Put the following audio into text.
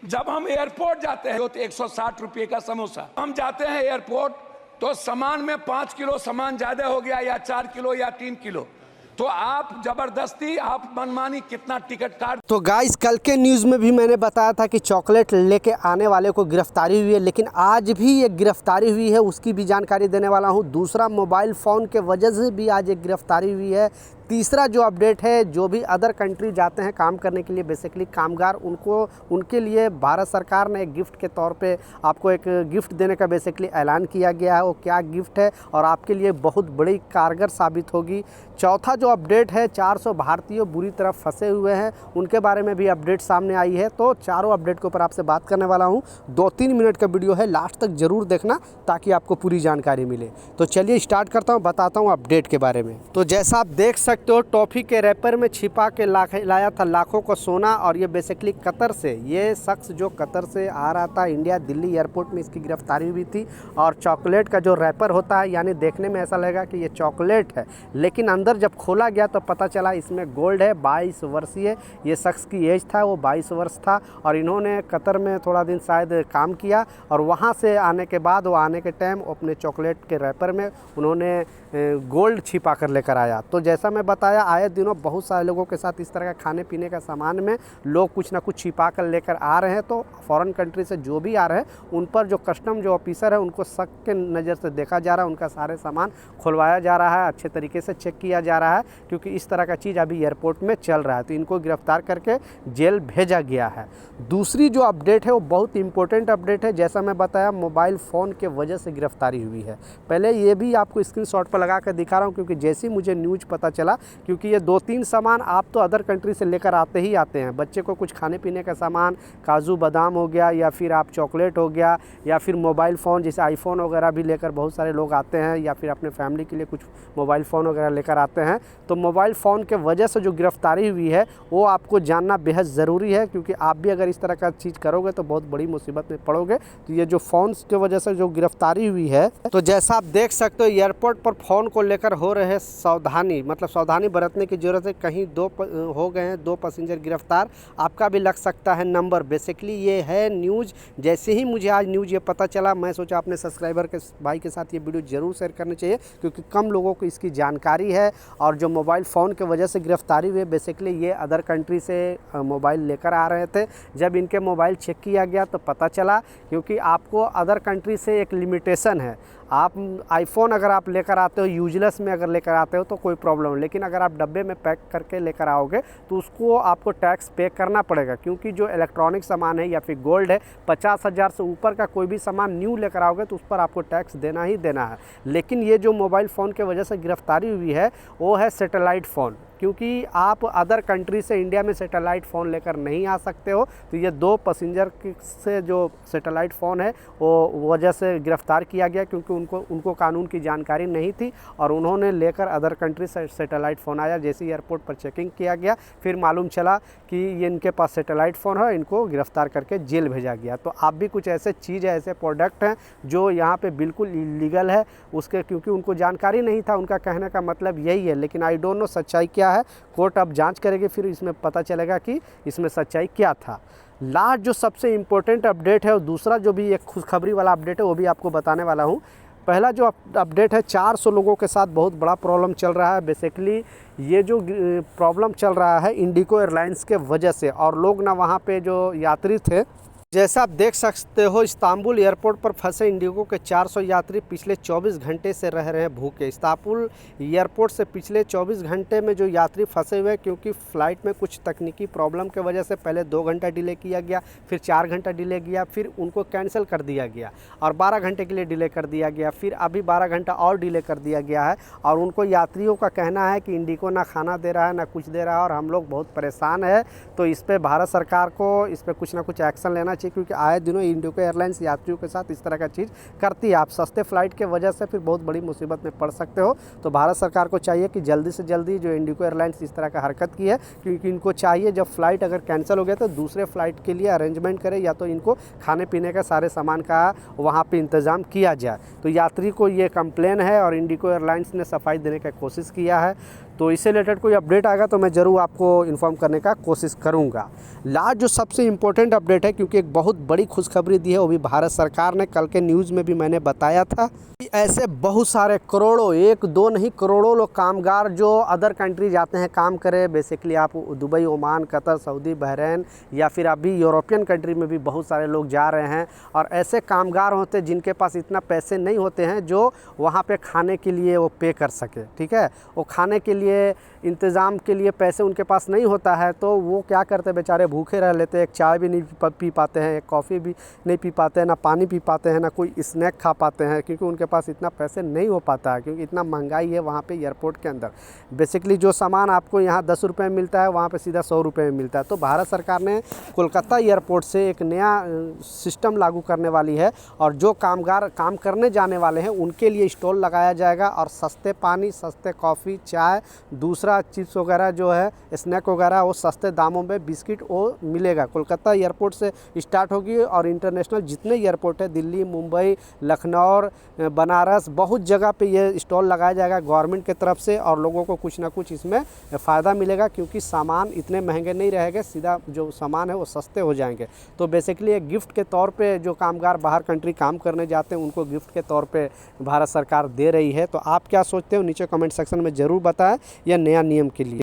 जब हम एयरपोर्ट जाते हैं तो 160 रुपये का समोसा, हम जाते हैं एयरपोर्ट तो सामान में 5 किलो सामान ज्यादा हो गया या 4 किलो या 3 किलो, तो आप जबरदस्ती आप मनमानी कितना टिकट काट। तो गाइस, कल के न्यूज़ में भी मैंने बताया था कि चॉकलेट लेके आने वाले को गिरफ्तारी हुई है, लेकिन आज भी एक गिरफ्तारी हुई है, उसकी भी जानकारी देने वाला हूं। दूसरा, मोबाइल फ़ोन के वजह से भी आज एक गिरफ्तारी हुई है। तीसरा जो अपडेट है, जो भी अदर कंट्री जाते हैं काम करने के लिए, बेसिकली कामगार, उनके लिए भारत सरकार ने एक गिफ्ट के तौर पे आपको एक गिफ्ट देने का बेसिकली ऐलान किया गया है। वो क्या गिफ्ट है और आपके लिए बहुत बड़ी कारगर साबित होगी। चौथा जो अपडेट है, 400 भारतीय बुरी तरह फंसे हुए हैं, उनके बारे में भी अपडेट सामने आई है। तो चारों अपडेट के ऊपर आपसे बात करने वाला हूँ। 2-3 मिनट का वीडियो है, लास्ट तक ज़रूर देखना ताकि आपको पूरी जानकारी मिले। तो चलिए स्टार्ट करता हूँ, बताता हूँ अपडेट के बारे में। तो जैसा आप देख सकते हो, टॉफ़ी के रैपर में छिपा के लाया था लाखों का सोना, और ये बेसिकली कतर से, ये शख्स जो कतर से आ रहा था इंडिया, दिल्ली एयरपोर्ट में इसकी गिरफ्तारी हुई थी। और चॉकलेट का जो रैपर होता है, यानी देखने में ऐसा लगेगा कि ये चॉकलेट है, लेकिन अंदर जब खोला गया तो पता चला इसमें गोल्ड है। 22 वर्षीय ये शख्स की एज था, वो 22 वर्ष था, और इन्होंने कतर में थोड़ा दिन शायद काम किया, और वहाँ से आने के बाद, वो आने के टाइम अपने चॉकलेट के रैपर में उन्होंने गोल्ड छिपा कर लेकर आया। तो जैसा मैं बताया, आए दिनों बहुत सारे लोगों के साथ इस तरह का खाने पीने का सामान में लोग कुछ ना कुछ छिपा कर लेकर आ रहे हैं। तो फॉरेन कंट्री से जो भी आ रहे हैं, उन पर जो कस्टम जो ऑफिसर है, उनको शक के नज़र से देखा जा रहा है, उनका सारे सामान खुलवाया जा रहा है, अच्छे तरीके से चेक किया जा रहा है, क्योंकि इस तरह का चीज़ अभी एयरपोर्ट में चल रहा है। तो इनको गिरफ्तार करके जेल भेजा गया है। दूसरी जो अपडेट है वो बहुत इंपॉर्टेंट अपडेट है। जैसा मैं बताया, मोबाइल फ़ोन के वजह से गिरफ्तारी हुई है। पहले ये भी आपको स्क्रीनशॉट पर लगा कर दिखा रहा हूँ, क्योंकि जैसे ही मुझे न्यूज़ पता चला, क्योंकि ये 2-3 सामान आप तो अदर कंट्री से लेकर आते ही आते हैं। बच्चे को कुछ खाने पीने का सामान, काजू बादाम हो गया, या फिर आप चॉकलेट हो गया, या फिर मोबाइल फ़ोन जैसे आईफोन वगैरह भी लेकर बहुत सारे लोग आते हैं, या फिर अपने फैमिली के लिए कुछ मोबाइल फ़ोन वगैरह लेकर आते हैं। तो मोबाइल फ़ोन के वजह से जो गिरफ्तारी हुई है, वो आपको जानना बेहद ज़रूरी है, क्योंकि आप भी अगर इस तरह का चीज़ करोगे तो बहुत बड़ी मुसीबत में पड़ोगे। तो ये जो फ़ोन की वजह से जो गिरफ्तारी हुई है, तो जैसा आप देख सकते हो, एयरपोर्ट पर फ़ोन को लेकर हो रहे सावधानी, मतलब सावधानी बरतने की ज़रूरत है। कहीं हो गए हैं 2 पैसेंजर गिरफ्तार, आपका भी लग सकता है नंबर। बेसिकली ये है न्यूज़। जैसे ही मुझे आज न्यूज़ ये पता चला, मैं सोचा अपने सब्सक्राइबर के भाई के साथ ये वीडियो ज़रूर शेयर करनी चाहिए, क्योंकि कम लोगों को इसकी जानकारी है। और जो मोबाइल फ़ोन की वजह से गिरफ्तारी हुई, बेसिकली ये अदर कंट्री से मोबाइल लेकर आ रहे थे। जब इनके मोबाइल चेक किया गया तो पता चला, क्योंकि आपको अदर कंट्री से एक लिमिटेशन है। आप आईफोन अगर आप लेकर आते हो, यूजलेस में अगर लेकर आते हो तो कोई प्रॉब्लम नहीं, लेकिन अगर आप डब्बे में पैक करके लेकर आओगे तो उसको आपको टैक्स पे करना पड़ेगा, क्योंकि जो इलेक्ट्रॉनिक सामान है या फिर गोल्ड है, 50,000 से ऊपर का कोई भी सामान न्यू लेकर आओगे तो उस पर आपको टैक्स देना ही देना है। लेकिन ये जो मोबाइल फ़ोन की वजह से गिरफ्तारी हुई है, वो है सैटेलाइट फ़ोन, क्योंकि आप अदर कंट्री से इंडिया में सैटेलाइट फ़ोन लेकर नहीं आ सकते हो। तो ये 2 पैसेंजर से जो सैटेलाइट फ़ोन है, वो वजह से गिरफ़्तार किया गया, क्योंकि उनको कानून की जानकारी नहीं थी, और उन्होंने लेकर अदर कंट्री से सैटेलाइट फ़ोन आया। जैसे एयरपोर्ट पर चेकिंग किया गया, फिर मालूम चला कि ये इनके पास सैटेलाइट फ़ोन है, इनको गिरफ़्तार करके जेल भेजा गया। तो आप भी कुछ ऐसे चीज़ है, ऐसे प्रोडक्ट हैं जो यहाँ पे बिल्कुल इलीगल है, उसके क्योंकि उनको जानकारी नहीं था, उनका कहने का मतलब यही है। लेकिन आई डोंट नो सच्चाई क्या है, कोर्ट अब जांच करेगी, फिर इसमें पता चलेगा कि इसमें सच्चाई क्या था। लास्ट जो सबसे इम्पोर्टेंट अपडेट है, और दूसरा जो भी एक खुशखबरी वाला अपडेट है, वो भी आपको बताने वाला हूँ। पहला जो अपडेट है, 400 लोगों के साथ बहुत बड़ा प्रॉब्लम चल रहा है। बेसिकली ये जो प्रॉब्लम चल रहा है इंडिगो एयरलाइंस के वजह से, और लोग ना वहाँ पे जो यात्री थे, जैसा आप देख सकते हो, इस्तांबुल एयरपोर्ट पर फंसे इंडिगो के 400 यात्री पिछले 24 घंटे से रह रहे हैं भूखे। इस्तांबुल एयरपोर्ट से पिछले 24 घंटे में जो यात्री फंसे हुए हैं, क्योंकि फ़्लाइट में कुछ तकनीकी प्रॉब्लम की वजह से पहले 2 घंटा डिले किया गया, फिर 4 घंटा डिले किया, फिर उनको कैंसिल कर दिया गया, और 12 घंटे के लिए डिले कर दिया गया, फिर अभी 12 घंटा और डिले कर दिया गया है। और उनको यात्रियों का कहना है कि इंडिगो ना खाना दे रहा है, ना कुछ दे रहा है, और हम लोग बहुत परेशान हैं। तो इस पर भारत सरकार को इस पर कुछ ना कुछ एक्शन लेना, क्योंकि आए दिनों इंडिगो एयरलाइंस यात्रियों के साथ इस तरह का चीज़ करती है। आप सस्ते फ्लाइट के वजह से फिर बहुत बड़ी मुसीबत में पड़ सकते हो। तो भारत सरकार को चाहिए कि जल्दी से जल्दी जो इंडिगो एयरलाइंस इस तरह का हरकत की है, क्योंकि इनको चाहिए जब फ़्लाइट अगर कैंसिल हो गया तो दूसरे फ़्लाइट के लिए अरेंजमेंट करे, या तो इनको खाने पीने का सारे सामान का वहाँ पर इंतज़ाम किया जाए। तो यात्री को ये कंप्लेन है, और इंडिगो एयरलाइंस ने सफाई देने की कोशिश किया है। तो इससे रिलेटेड कोई अपडेट आएगा तो मैं ज़रूर आपको इन्फॉर्म करने का कोशिश करूँगा। लास्ट जो सबसे इम्पोर्टेंट अपडेट है, क्योंकि एक बहुत बड़ी खुशखबरी दी है, वो भी भारत सरकार ने, कल के न्यूज़ में भी मैंने बताया था कि ऐसे बहुत सारे करोड़ों, एक दो नहीं करोड़ों लोग कामगार जो अदर कंट्री जाते हैं काम करे, बेसिकली आप Dubai, Oman, Qatar, Saudi, Bahrain या फिर अभी यूरोपियन कंट्री में भी बहुत सारे लोग जा रहे हैं। और ऐसे कामगार होते हैं जिनके पास इतना पैसे नहीं होते हैं जो वहाँ पे खाने के लिए वो पे कर सके, ठीक है। वो खाने के लिए इंतज़ाम के लिए पैसे उनके पास नहीं होता है, तो वो क्या करते हैं, बेचारे भूखे रह लेते हैं, एक चाय भी नहीं पी पाते हैं, एक कॉफ़ी भी नहीं पी पाते हैं, ना पानी पी पाते हैं, ना कोई स्नैक खा पाते हैं, क्योंकि उनके पास इतना पैसे नहीं हो पाता है, क्योंकि इतना महंगाई है वहाँ पे एयरपोर्ट के अंदर। बेसिकली जो सामान आपको यहाँ 10 रुपये में मिलता है, वहाँ पे सीधा 100 रुपये में मिलता है। तो भारत सरकार ने कोलकाता एयरपोर्ट से एक नया सिस्टम लागू करने वाली है, और जो कामगार काम करने जाने वाले हैं उनके लिए स्टॉल लगाया जाएगा, और सस्ते पानी, सस्ते कॉफ़ी, चाय, दूसरा चिप्स वगैरह जो है, स्नैक वगैरह, वो सस्ते दामों में, बिस्किट वो मिलेगा। कोलकाता एयरपोर्ट से स्टार्ट होगी, और इंटरनेशनल जितने एयरपोर्ट है, दिल्ली, मुंबई, लखनऊ, बनारस, बहुत जगह पे ये स्टॉल लगाया जाएगा गवर्नमेंट की तरफ से, और लोगों को कुछ ना कुछ इसमें फ़ायदा मिलेगा, क्योंकि सामान इतने महंगे नहीं रहेंगे, सीधा जो सामान है वो सस्ते हो जाएंगे। तो बेसिकली एक गिफ्ट के तौर पे जो कामगार बाहर कंट्री काम करने जाते हैं उनको गिफ्ट के तौर पे भारत सरकार दे रही है। तो आप क्या सोचते हो, नीचे कमेंट सेक्शन में ज़रूर बताएं यह नया नियम के लिए।